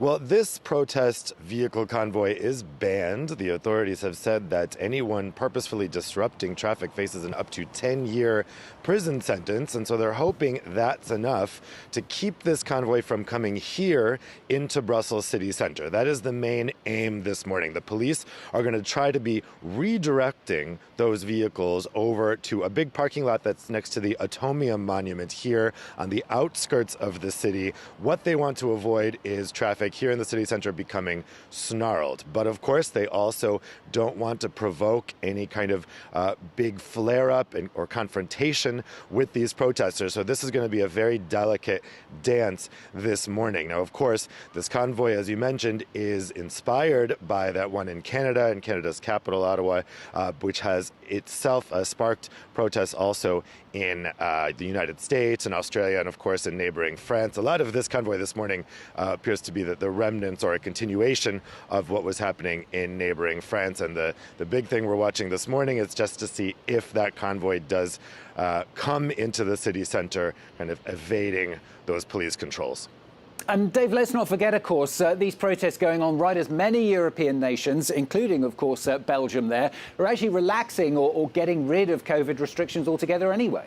Well, this protest vehicle convoy is banned. The authorities have said that anyone purposefully disrupting traffic faces an up to 10-year prison sentence. And so they're hoping that's enough to keep this convoy from coming here into Brussels city center. That is the main aim this morning. The police are going to try to be redirecting those vehicles over to a big parking lot that's next to the Atomium monument here on the outskirts of the city. What they want to avoid is traffic here in the city center becoming snarled. But of course, they also don't want to provoke any kind of big flare-up or confrontation with these protesters. So this is going to be a very delicate dance this morning. Now, of course, this convoy, as you mentioned, is inspired by that one in Canada, in Canada's capital, Ottawa, which has itself sparked protests also in the United States and Australia, and of course in neighboring France. A lot of this convoy this morning appears to be the remnants or a continuation of what was happening in neighboring France. And the big thing we're watching this morning is just to see if that convoy does come into the city center, kind of evading those police controls. And Dave, let's not forget, of course, these protests going on right as many European nations, including, of course, Belgium there, are actually relaxing or getting rid of COVID restrictions altogether anyway.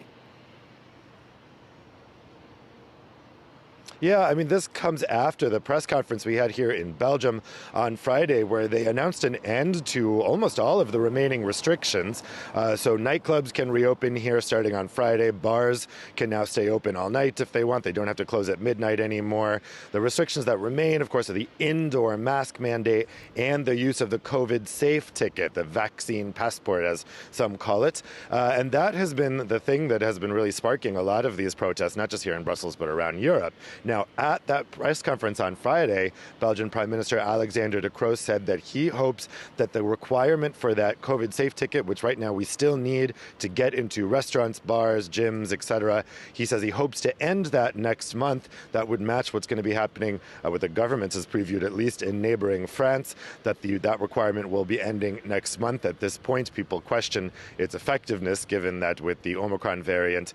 Yeah, I mean, this comes after the press conference we had here in Belgium on Friday, where they announced an end to almost all of the remaining restrictions. So nightclubs can reopen here starting on Friday. Bars can now stay open all night if they want. They don't have to close at midnight anymore. The restrictions that remain, of course, are the indoor mask mandate and the use of the COVID safe ticket, the vaccine passport, as some call it. And that has been the thing that has been really sparking a lot of these protests, not just here in Brussels, but around Europe. Now, at that press conference on Friday, Belgian Prime Minister Alexander De Croo said that he hopes that the requirement for that COVID safe ticket, which right now we still need to get into restaurants, bars, gyms, etc., he says he hopes to end that next month. That would match what's going to be happening with the government has previewed, at least in neighboring France, that that requirement will be ending next month. At this point, people question its effectiveness, given that with the Omicron variant,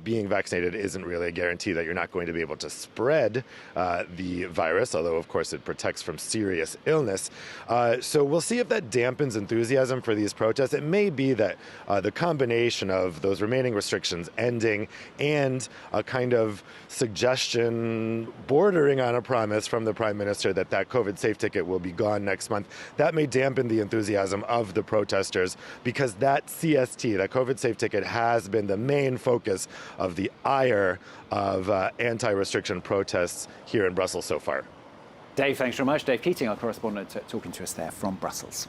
being vaccinated isn't really a guarantee that you're not going to be able to spread the virus, although of course it protects from serious illness. So we'll see if that dampens enthusiasm for these protests. It may be that the combination of those remaining restrictions ending and a kind of suggestion bordering on a promise from the Prime Minister that that COVID safe ticket will be gone next month, that may dampen the enthusiasm of the protesters, because that CST, that COVID safe ticket, has been the main focus of the ire of anti-restriction protests here in Brussels so far. Dave, thanks very much. Dave Keating, our correspondent, talking to us there from Brussels.